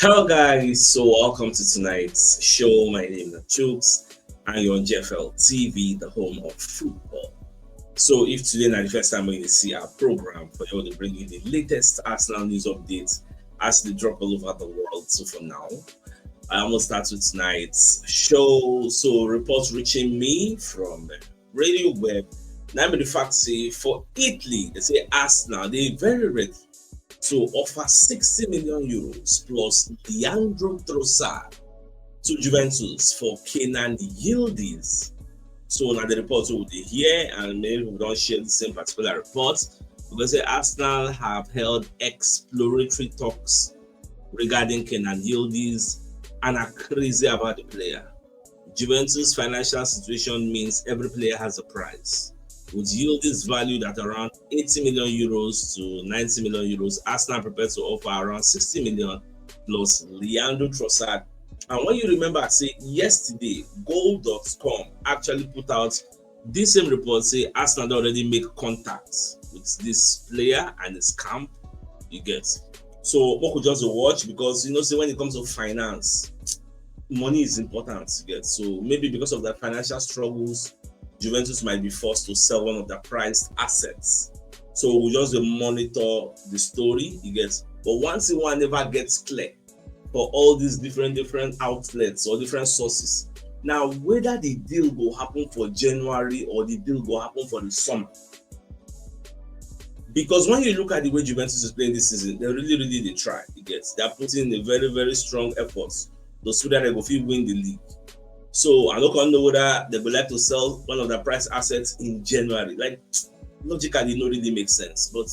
Hello guys, so welcome to tonight's show. My name is CHUKS and you're on JFL TV, the home of football. So if today is the first time when you see our program, for you to bring you the latest Arsenal news updates as they drop all over the world. So for now, I almost start with tonight's show. So reports reaching me from Radio Web. Now the fact say for Italy, they say Arsenal, they're very ready to offer 60 million euros plus Leandro Trossard to Juventus for Kenan Yildiz. So now the report will be here, and many people don't share the same particular report because Arsenal have held exploratory talks regarding Kenan Yildiz and are crazy about the player. Juventus' financial situation means every player has a price. With Yildiz valued at around 80 million euros to 90 million euros, Arsenal prepared to offer around 60 million plus Leandro Trossard. And when you remember, say yesterday, Goal.com actually put out this same report, say Arsenal already make contacts with this player and his camp. You get. So we could just watch because say when it comes to finance, money is important. You get. So maybe because of the financial struggles, Juventus might be forced to sell one of their prized assets. So we'll just monitor the story, you get. But once one never gets clear for all these different outlets or different sources, now whether the deal will happen for January or the deal will happen for the summer. Because when you look at the way Juventus is playing this season, they really try, you get. They are putting in a very strong effort to so that they will win the league. So I don't know whether they would like to sell one of their price assets in January. Like logically, it don't really make sense. But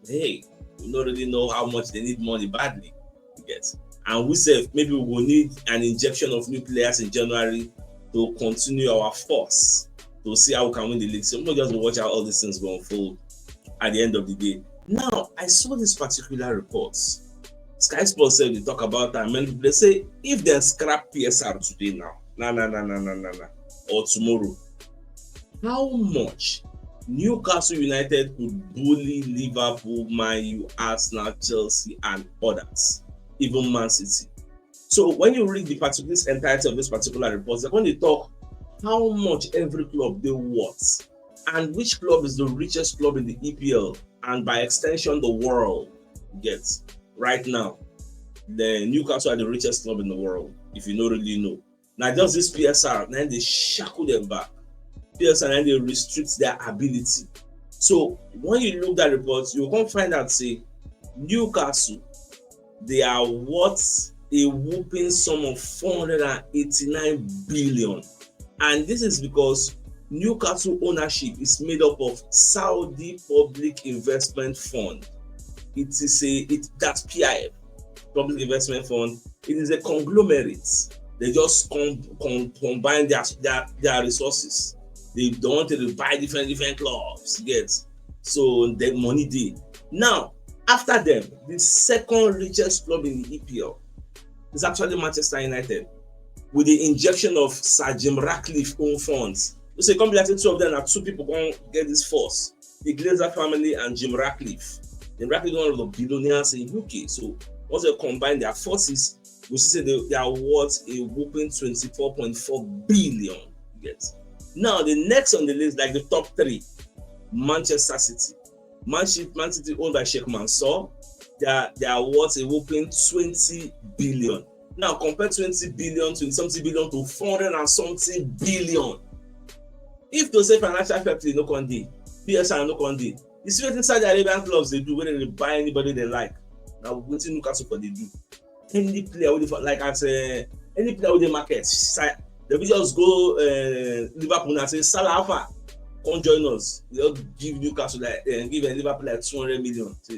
hey, we don't really know how much they need money badly to get. And we say maybe we will need an injection of new players in January to continue our force to see how we can win the league. So we'll just watch how all these things will unfold at the end of the day. Now, I saw this particular report. Sky Sports said they talk about that. And they say if they scrap PSR today now, or tomorrow, how much Newcastle United could bully Liverpool, Man U, Arsenal, Chelsea, and others, even Man City. So when you read the particular entirety of this particular report, they're going to talk how much every club they worth and which club is the richest club in the EPL and by extension the world gets right now. The Newcastle are the richest club in the world, if you don't really know. Now just this PSR, then they shackle them back. PSR and they restrict their ability. So when you look at reports, you can't find out say Newcastle, they are worth a whooping sum of 489 billion. And this is because Newcastle ownership is made up of Saudi Public Investment Fund. That's PIF, Public Investment Fund. It is a conglomerate. They just combine their resources. They don't want to buy different clubs, get. So the money did. Now, after them, the second richest club in the EPL is actually Manchester United, with the injection of Sir Jim Ratcliffe own funds. You say, come like two of them are two people going to get this force. The Glazer family and Jim Ratcliffe. Jim Ratcliffe is one of the billionaires in UK. So once they combine their forces, we see they are worth a whooping 24.4 billion. Yes. Now the next on the list, like the top three, Manchester City. Man City owned by Sheikh Mansour, they are worth a whooping 20 billion. Now compare 20 billion to something billion to 400 and something billion. If to say financial fair play no conde, PSR no conde, you see what Saudi Arabian clubs they do when they buy anybody they like. Now what Newcastle they do. Any player with like as any player with the market, they will just go Liverpool and say Salah Alpha, come join us. They'll give Newcastle give Liverpool like 200 million. So,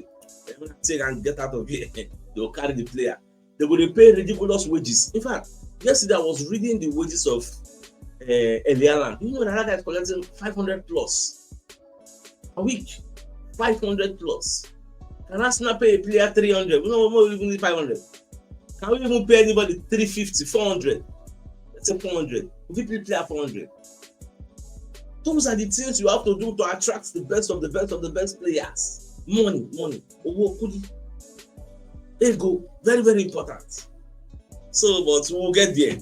take and get out of here. They'll carry the player. They will pay ridiculous wages. In fact, yesterday I was reading the wages of Elialan. You know that guy is collecting 500 plus a week. 500 plus. Can Arsenal pay a player 300? We don't even need 500. Can we even pay anybody 350, 400? Let's say 400. If we pay player 400. Those are the things you have to do to attract the best of the best players. Money. Ego, very important. So, but we'll get there.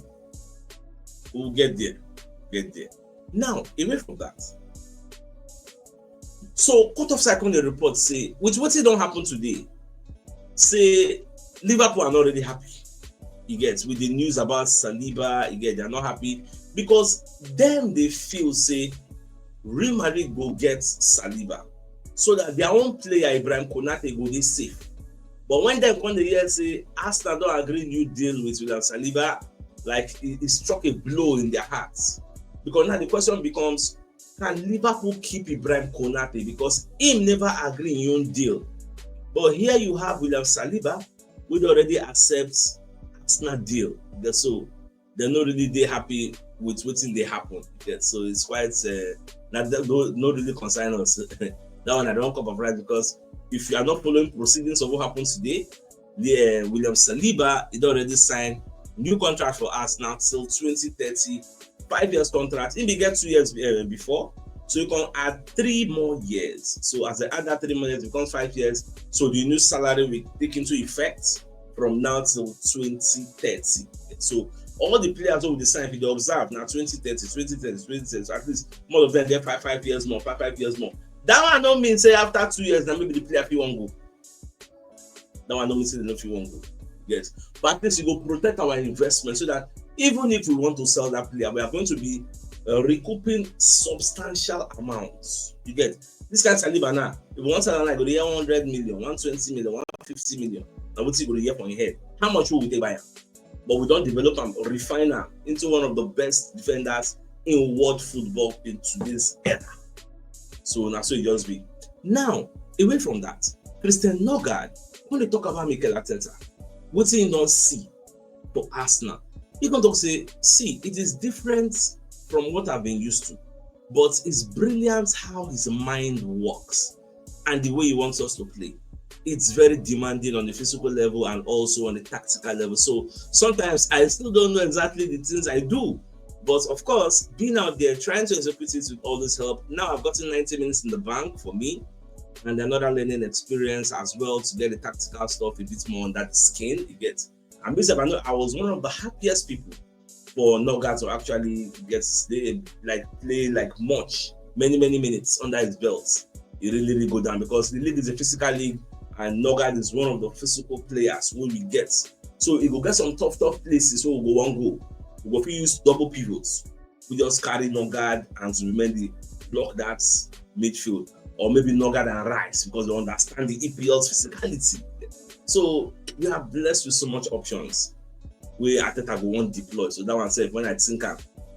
We'll get there. Get there. Now, away from that. So, Court of Second report say, with what don't happen today, say Liverpool are not really happy. You get with the news about Saliba, you get they're not happy because then they feel say Real Madrid go get Saliba so that their own player Ibrahim Konate go be safe. But when they come the year say Arsenal don't agree new deal with William Saliba, like it struck a blow in their hearts. Because now the question becomes, can Liverpool keep Ibrahim Konate because him never agree in your own deal? But here you have William Saliba, who already accepts Arsenal deal. So they're not really happy with what's in they happen. So it's quite not really concern us. That one I don't come up right because if you are not following proceedings of what happened today, William Saliba he already signed new contract for Arsenal till 2030, 5 years contract. He began 2 years before, so you can add 3 more years. So as they add that 3 more years, it becomes 5 years. So the new salary will take into effect from now till 2030. So all the players who will decide if they observe now 2030, so at least more of them get 5 years more, 5 years more. That one don't mean say after 2 years, then maybe the player fee won't go. That one don't mean say the fee won't go. Yes. But at least you go protect our investment so that even if we want to sell that player, we are going to be recouping substantial amounts. You get this kind of Saliba now. If we want to sell like go to 100 million, 120 million, 150 million, now what's it going to hear from your head? How much will we take by him? But we don't develop and refine him into one of the best defenders in world football in today's era. So now, so it just be. Now, away from that, Christian Nogard, when they talk about Mikel Arteta, what he don't see for Arsenal, he can talk say, see, it is different from what I've been used to, but it's brilliant how his mind works and the way he wants us to play. It's very demanding on the physical level and also on the tactical level. So sometimes I still don't know exactly the things I do. But of course, being out there, trying to execute it with all this help, now I've gotten 90 minutes in the bank for me and another learning experience as well to get the tactical stuff a bit more on that skin. You get. And basically, I know I was one of the happiest people for Noga to actually play much, many minutes under his belt. It really go down because the league is a physical league and Noga is one of the physical players who we get. So he will get some tough places where we go one goal. We go use double pivots. We just carry Nogard and Zubimendi block that midfield, or maybe Nogard and Rice because they understand the EPL's physicality. So we are blessed with so much options where Arteta go one deploy. So that one said when I think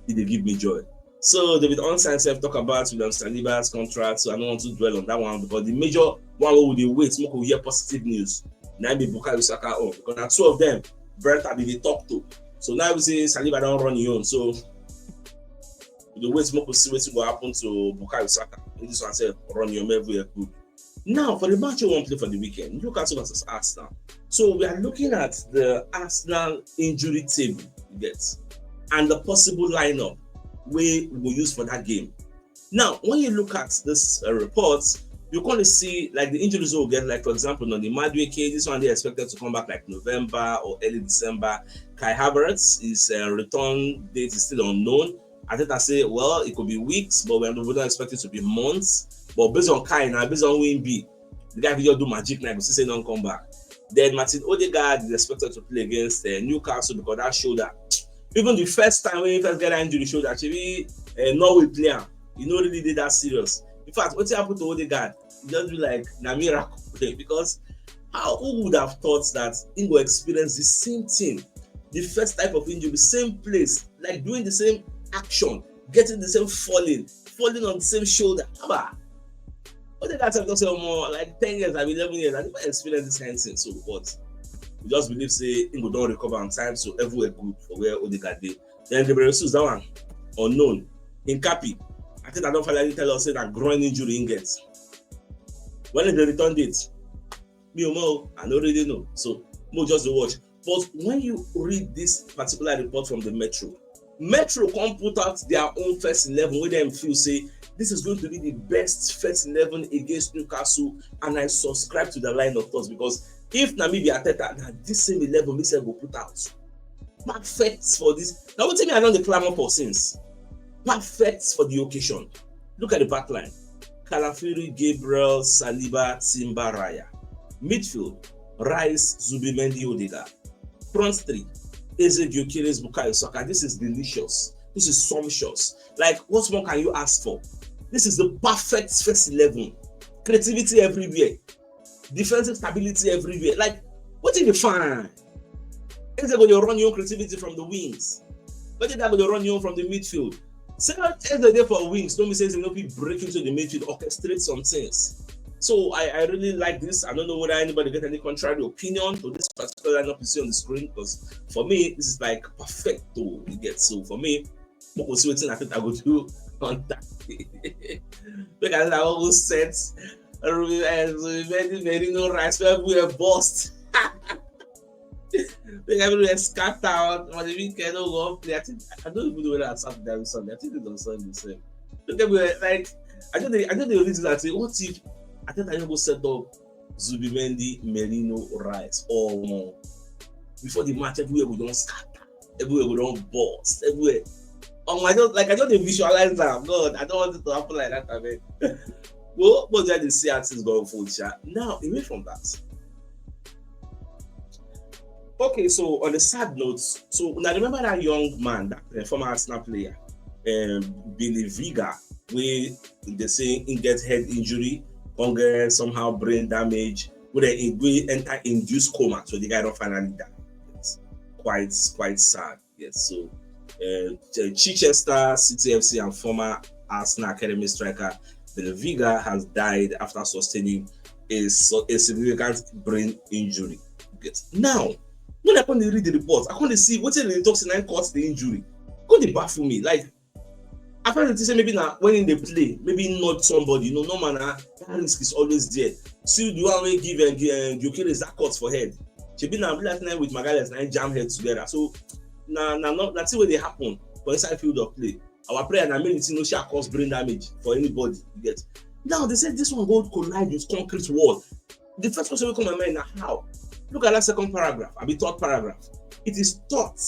they give me joy. So David Onsen said talk about William Saliba's contract. So I don't want to dwell on that one because the major one where we wait, smoke will hear positive news. Now be Bukayo Saka on because now 2 of them, Brent have been talk to. So now we say Saliba don't run your own. So the way smoke will see what will happen to Bukayo Saka. This one said run your own everywhere good. Now for the match you want to play for the weekend, Newcastle versus Arsenal. So we are looking at the Arsenal injury table, you get, and the possible lineup we will use for that game. Now, when you look at this report, you're going to see like the injuries we'll get, like for example, on the Madwe case, this one they expected to come back like November or early December. Kai Havertz, his return date is still unknown. I think I say, well, it could be weeks, but we don't expect it to be months. But based on Kai now, based on who he be, the guy will do magic now, but still say don't come back. Then Martin Odegaard is expected to play against Newcastle because that shoulder. Even the first time when he first got injury, shoulder actually Norway player, he not really did that serious. In fact, what happened to Odegaard, he just be like a miracle because who would have thought that he will experience the same thing, the first type of injury, same place, like doing the same action, getting the same falling on the same shoulder. Odegaard have not more like 10 years, 11 years, I never experienced this kind of thing. So what? We just believe say he will don't recover on time, so everywhere good for where Odegaard did. Then Gabriel Jesus, that one unknown. In Capi, I think I don't finally tell us say that groin injury in gets. When is the return date? Me or Mo, I don't really know. So Mo just to watch. But when you read this particular report from the Metro come put out their own first 11 where them feel say this is going to be the best first 11 against Newcastle, and I subscribe to the line of thoughts because if Namibia Arteta, this same 11 will put out. perfect for this. Now, what me I know the clamor for since. Perfect for the occasion. Look at the back line. Calafiori, Gabriel, Saliba, Timber, Raya. Midfield, Rice, Zubimendi, Odegaard. Front three, Eze, Gyökeres, Bukayo Saka. This is delicious. This is sumptuous. Like, what more can you ask for? This is the perfect first 11. Creativity everywhere. Defensive stability everywhere. Like, what did you find? Eze going to run your creativity from the wings. What did that going to run you from the midfield? Say Eze there for wings. Don't be saying you know people break into the midfield, orchestrate some things. So I really like this. I don't know whether anybody get any contrary opinion to this particular lineup you see on the screen, because for me this is like perfecto. You get, so for me, what was waiting I think I go do on that. Because I always said very no rights where we are bossed. Like everywhere scattered out on the weekend. Go play. I don't even know whether it's Saturday or Sunday. I think it's on Sunday the same. Look at me, like I don't the reason I say what if I think I go set up Zubimendi, Merino, Rice or more before the match. Everywhere we don't scatter, everywhere we don't bust, everywhere. Oh my God, like I don't visualize that. God, I don't want it to happen like that. I mean, well, but then the CHUKS is going full chat. Now, away from that. Okay, so on the sad notes, so now remember that young man, that former Arsenal player, Vigar, where they say he gets head injury, hunger, somehow brain damage, where they enter induced coma, so the guy don't finally die. It's quite sad. Yes, so Chichester City FC and former Arsenal academy striker Vigar has died after sustaining a significant brain injury. Yes. Now, when I come to read the report, I come to see what the toxin caused the injury. Go to baffle me. Like, I find that say maybe now when they play, maybe not somebody, you know, no man, that risk is always there. See the one way give and Gyökeres that cuts for head. She been now last night with Magalhaes and jam heads together. So now that's what they happen for inside field of play. Our prayer and I mean it's no shall cause brain damage for anybody. You get. Now they said this one go collide with concrete wall. The first question will come to my mind now, how? Look at that second paragraph, I mean third paragraph. It is thought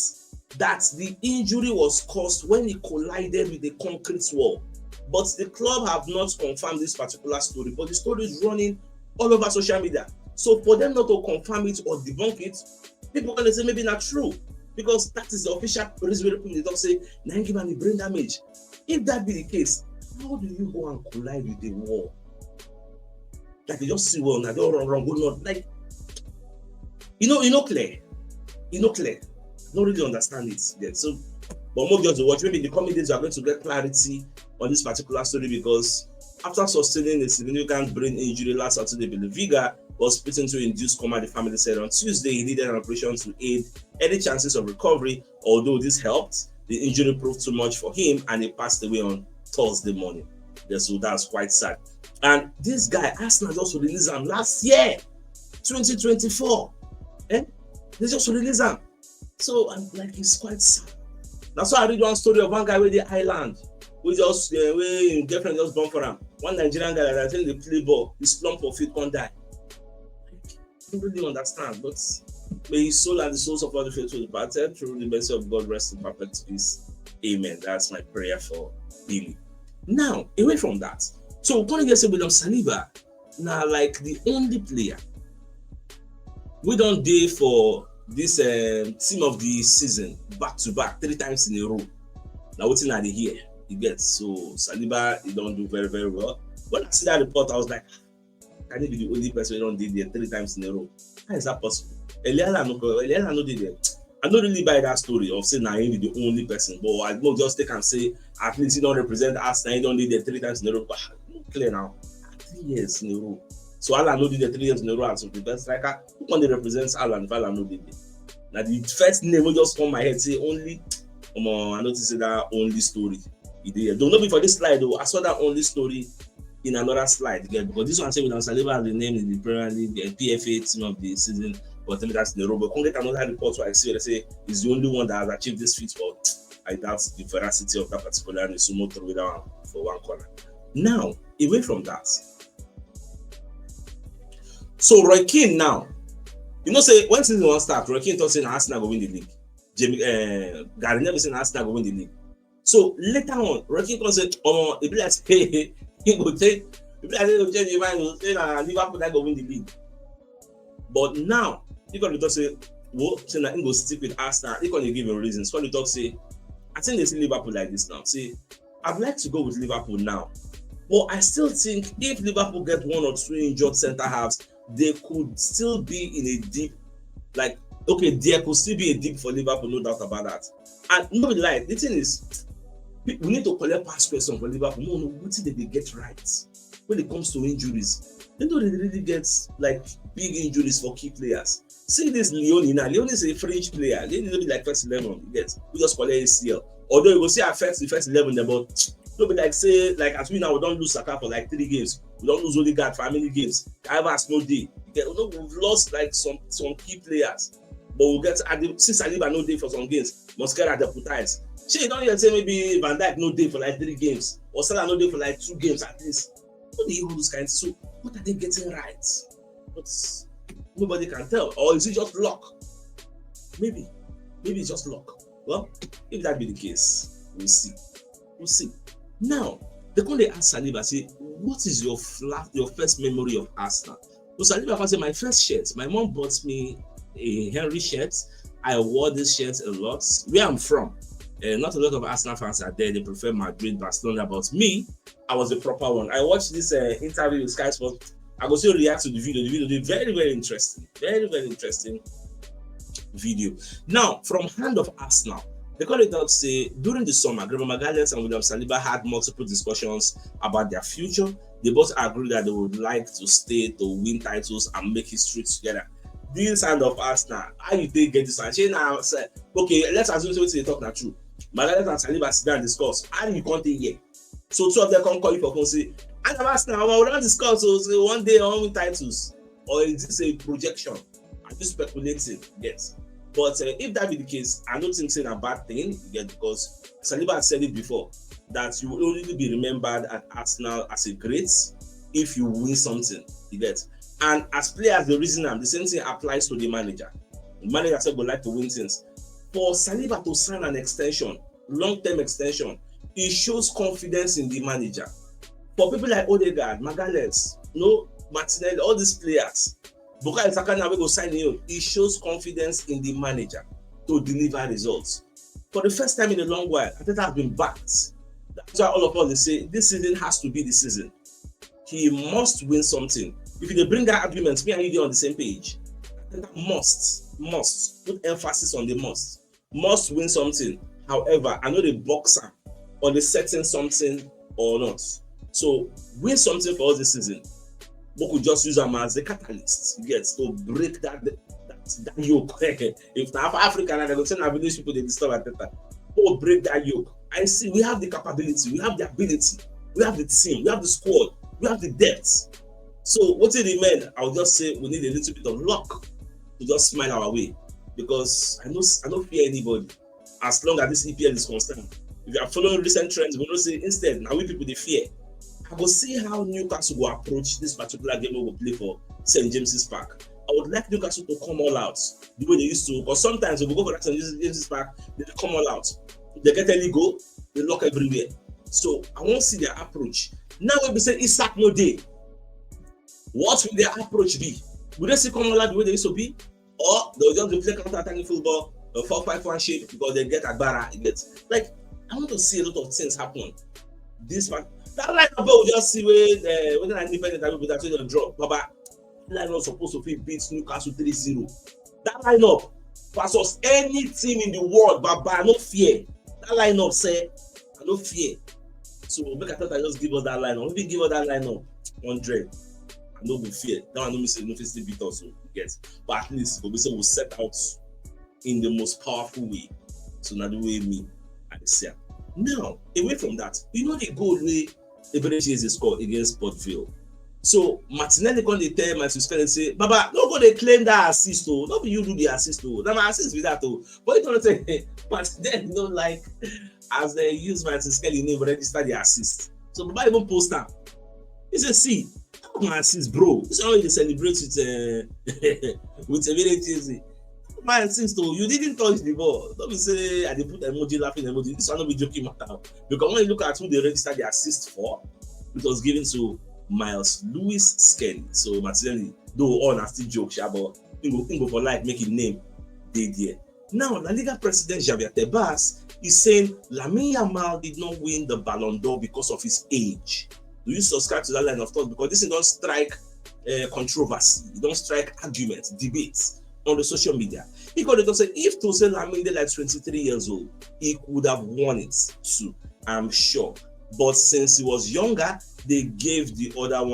that the injury was caused when he collided with the concrete wall. But the club have not confirmed this particular story, but the story is running all over social media. So for them not to confirm it or debunk it, people are going to say maybe not true, because that is the official reason people they don't say, now give me brain damage. If that be the case, how do you go and collide with the wall? Like you just see well, now don't wrong, go not like. You know clear. Don't really understand it yet. So, but more just watch. Maybe in the coming days, we are going to get clarity on this particular story, because after sustaining a significant brain injury last Saturday, Vigar was put into induced coma. The family said on Tuesday he needed an operation to aid any chances of recovery. Although this helped, the injury proved too much for him, and he passed away on Thursday morning. So that's quite sad. And this guy, Arsenal, just released him last year, 2024. They just release him. So I'm like, it's quite sad. That's why I read one story of one guy with the island. We just where his girlfriend just born for him. One Nigerian guy that I think they play ball, he slump for feet, can't die. I don't really understand, but may his soul and the souls of all the faithful departed through the mercy of God rest in perfect peace. Amen. That's my prayer for healing. Now, away from that, so we're going to get William Saliba now, like the only player. We don't day for this team of the season back to back 3 times in a row. Now what's in the here? You get, so Saliba, he don't do very, very well. When I see that report, I was like, can he be the only person who don't did there 3 times in a row? How is that possible? Eliana no did there. I don't really buy that story of saying he be the only person, but I will just take and say at least he don't represent us, and he don't did there 3 times in a row. But clear now, 3 years in a row. So Alan no did the 3 years in a row as the best striker. Who one represents Alan if Alan no did it? Now the first name will just come my head say only. I noticed that only story. Don't know me for this slide though. I saw that only story in another slide again, because this one say with Saliba has the name in the Premier League, the PFA team of the season, but that's in the row. But can get another report where I see they say he's the only one that has achieved this feat, but I doubt the veracity of that particular and so throw it down for one corner. Now, away from that. So Roy Keane now, say when season 1 starts, Roy Keane thought saying Arsenal will win the league. Gary Neville saying Arsenal go win the league. So later on, Rocky can say, "Oh, it be like hey, he go take, it be like he go change his mind, say na Liverpool that go win the league." But now, he can talk say, "Well, say na he go stick with Arsenal." He can give him reasons. When he talk say, "I think they see Liverpool like this now. See, I'd like to go with Liverpool now, but I still think if Liverpool get 1 or 2 injured centre halves, they could still be in a deep, like." Okay, there could still be a dip for Liverpool, no doubt about that. And no lie, the thing is, we need to collect past question for Liverpool. No, what did they get right when it comes to injuries? They don't really get like big injuries for key players. See this Leone now. Leone is a fringe player. They need to be like first 11. You get, we just collect ACL. Although you will see affect the first 11, but don't be like say like as we now we don't lose Saka for like 3 games. We don't lose Odegaard for how many games? Kaiva has no day. We've lost like some key players. But we'll get since Saliba no day for some games, Mosquera deputized. She don't even say maybe Van Dijk no day for like 3 games, or Salah no day for like 2 games at least. What do you all those kinds? So what are they getting right? But nobody can tell. Or is it just luck? Maybe it's just luck. Well, if that be the case, we'll see. Now, they come they ask Saliba, say, what is your first memory of Arsenal? So Saliba can say, my first shirt, my mom bought me a Henry shirt. I wore this shirt a lot. Where I'm from, not a lot of Arsenal fans are there. They prefer Madrid, Barcelona. But me, I was the proper one. I watched this interview with Sky Sports. I go still react to the video. The video is very, very interesting. Very, very interesting video. Now, from hand of Arsenal, the colleagues say during the summer, Graeme Magalhaes and William Saliba had multiple discussions about their future. They both agreed that they would like to stay to win titles and make history together. This hand of Arsenal, how you take get this one? She now said, okay, let's assume what they talk now true. Magalhaes and Saliba sit down and discuss. How you can't take here? So 2 of them come call you for phone say, and of Arsenal, we don't discuss. So one day I want win titles, or is this a projection? I'm just speculating. Yes, but if that be the case, I don't think it's a bad thing. Yes, because Saliba has said it before that you will only be remembered at Arsenal as a great if you win something. You get. And as players, the reason the same thing applies to the manager. The manager said would like to win things. For Saliba to sign an extension, long-term extension, it shows confidence in the manager. For people like Odegaard, Magalhaes, Martinelli, all these players, Bukayo Saka now we go sign him. It shows confidence in the manager to deliver results. For the first time in a long while, Arteta has been backed. That's why all of us say this season has to be the season. He must win something. If you bring that argument, me and you are on the same page. Must put emphasis on the must win something. However, I know the boxer on the setting something or not. So win something for us this season. We could just use them as a catalyst, yes, to break that yoke. If now Africa and they're going to send our village people they disturb at that, we'll break that yoke. I see we have the capability, we have the ability, we have the team, we have the squad, we have the depth. So what it remains, I'll just say we need a little bit of luck to just smile our way, because I don't fear anybody as long as this EPL is concerned. If you are following recent trends, we don't say instead now we people they fear. I will see how Newcastle will approach this particular game we will play for St. James's Park. I would like Newcastle to come all out the way they used to, because sometimes if we go for that St. James's Park, they come all out. If they get any goal, they lock everywhere. So I want to see their approach. Now when we say Isak no day, what will their approach be? Will they still come all out the way they used to be? Or they'll just play counter-attacking football, a 4-5-1 shape because they get Agbara. Like, I want to see a lot of things happen. This one, that lineup will just see whether an independent will be that way drop. But that lineup supposed to beat Newcastle 3-0. That lineup versus any team in the world, but I no fear. That lineup say, I no fear. So make I thought I just give us that lineup. Maybe give us that lineup 100. I no go fear. That one no say no still beat us. Yes, but at least we'll set out in the most powerful way. So now the way me and say. Now, away from that, the goal way Eberechi scored against Port Vale. So Martinelli can tell my sister and say, Baba, don't go they claim that assist, oh, not you do the assist, oh. Now my assist with that, oh. But you don't say, but then like as they use my sister name register the assist. So Baba even post that. He said, see, my assist, bro. This is how you celebrate with with Eberechi. My sister, you didn't touch the ball. Don't be say I did put emoji laughing emoji. This one not be joking matter. Because when you look at who they registered the assist for, it was given to Miles Lewis Skelly. So Martinelli, though all nasty joke, but go for life, make his name dey there. Now, La Liga president Javier Tebas is saying Lamine Yamal did not win the Ballon d'Or because of his age. Do you subscribe to that line of thought? Because this don't strike controversy, it don't strike arguments, debates on the social media. Because they don't say if to say Lamine dey like 23 years old, he could have won it too, I'm sure. But since he was younger, they gave him the other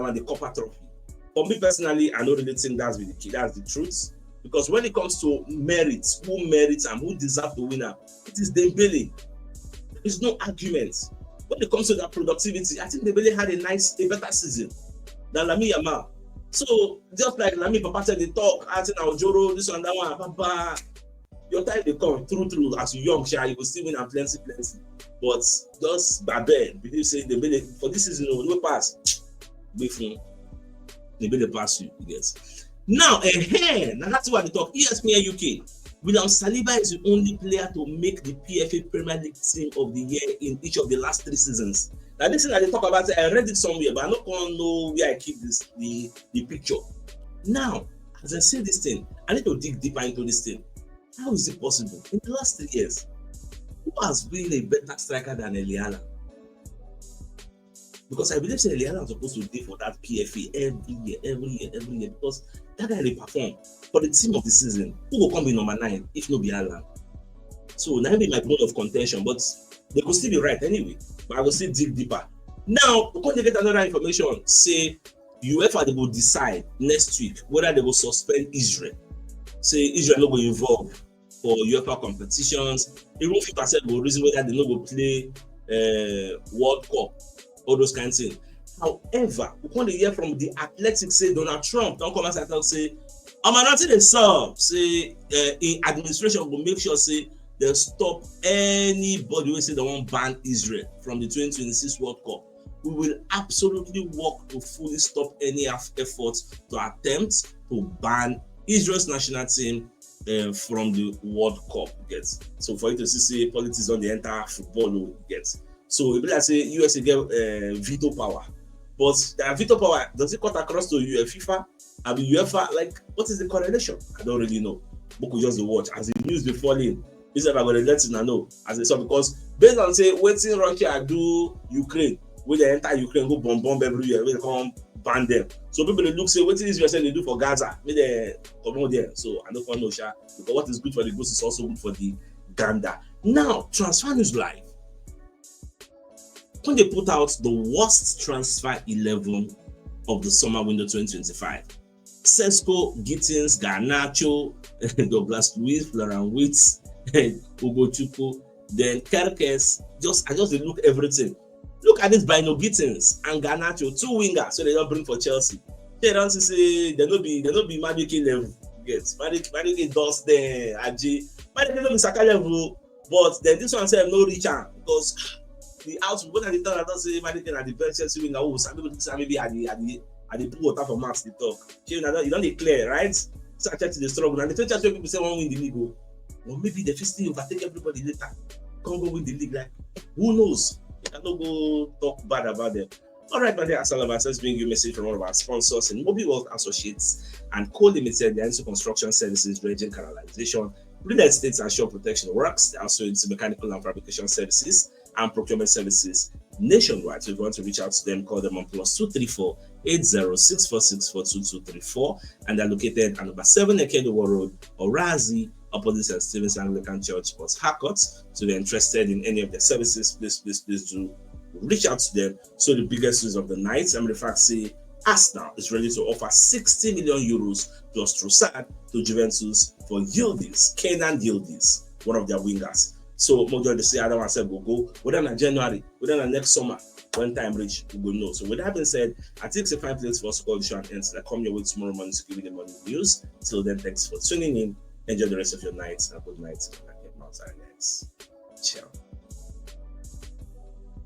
one, the Copa Trophy. For me personally, I don't really think that's the truth. Because when it comes to merits, who merits and who deserves the winner, it is Dembele. There is no argument. When it comes to that productivity, I think Dembele had a better season than Lamine Yamal. So just like Lamine Papa said, they talk, acting Joro, this one, that one, Papa. Your time they come through as you young, you will still win and plenty. But just Babel, believe say Dembele for this season, no pass. Wait for Dembele pass you, yes. Now, now that's why they talk. ESPN UK. William Saliba is the only player to make the PFA Premier League Team of the Year in each of the last 3 seasons. Now, this thing that they talk about, I read it somewhere, but I don't know where I keep the picture. Now, as I say this thing, I need to dig deeper into this thing. How is it possible? In the last 3 years, who has been a better striker than Eliana? Because I believe Eliana is supposed to do for that PFA every year, because that guy will perform for the team of the season. Who will come in number 9 if no be Alan? So now be my point of contention, but they could still be right anyway. But I will still dig deeper. Now, because they get another information, say UEFA they will decide next week whether they will suspend Israel. Say Israel no go involve for UEFA competitions. Even FIFA will reason whether they no go play World Cup, all those kinds of things. However, we want to hear from the Athletic say Donald Trump don't come out and say, I'm not in the sub. Say in administration will make sure say they stop anybody who say they won't ban Israel from the 2026 World Cup. We will absolutely work to fully stop any efforts to attempt to ban Israel's national team from the World Cup. Gets so for you to see politics on the entire football gets. So if I say USA get veto power. But the veto power, does it cut across to FIFA? I mean, UEFA, like, what is the correlation? I don't really know. But we just watch. As the news be falling, instead of going to let you know. As they saw, because based on, say, waiting Russia do Ukraine, where they enter Ukraine, go bomb everywhere, where they come ban them. So people they look, say, what is Israel they do for Gaza? Where they come out there. So I don't want no share. Because what is good for the goose is also good for the gander. Now, Transfer News Live. When they put out the worst transfer 11 of the summer window 2025, Sesko, Gittins, Garnacho, Douglas Luiz, Florian Wirtz, Ugo Chukwu, then Kerkes. I just look everything. Look at this Bino Gittins and Garnacho, 2 wingers, so they don't bring for Chelsea. They don't say they don't be Madueke level. Yes, Madueke does the Aji. Madueke don't be Saka level, but then this one said no Richard because. The out when I tell don't say anything at the best Chelsea winger who some people say maybe at the pool water for Max they talk. You don't declare, right? So I check to the struggle and the first chance people say one win the league, or maybe they first still overtake everybody later. Can't go win the league, like who knows? You cannot go talk bad about them. All right, my dear Saliba, let's bring you a message from one of our sponsors in Mobile World Associates and Co-Limited, the Enso Construction Services, Dredging, Canalization, Real Estate and Shore Protection Works. They also into mechanical and fabrication services and procurement services nationwide. So if you want to reach out to them, call them on +234 8064642234, and they're located at number 7 Ekedowo Road, Orazi, opposite St. Stephen's Anglican Church, Port Harcourt. So if you're interested in any of their services, please do reach out to them. So the biggest news of the night, I'm the fact say Arsenal is ready to offer 60 million euros plus Trossard to Juventus for Yildiz, Kenan Yildiz, one of their wingers. So more they say other one said we'll go whether in January, whether in next summer, when time reach, we will know. So with that being said, I think it's a fine place for us to call the show and ends. I come your way tomorrow morning to give you the morning news. Till then, thanks for tuning in. Enjoy the rest of your night and good night. Ciao.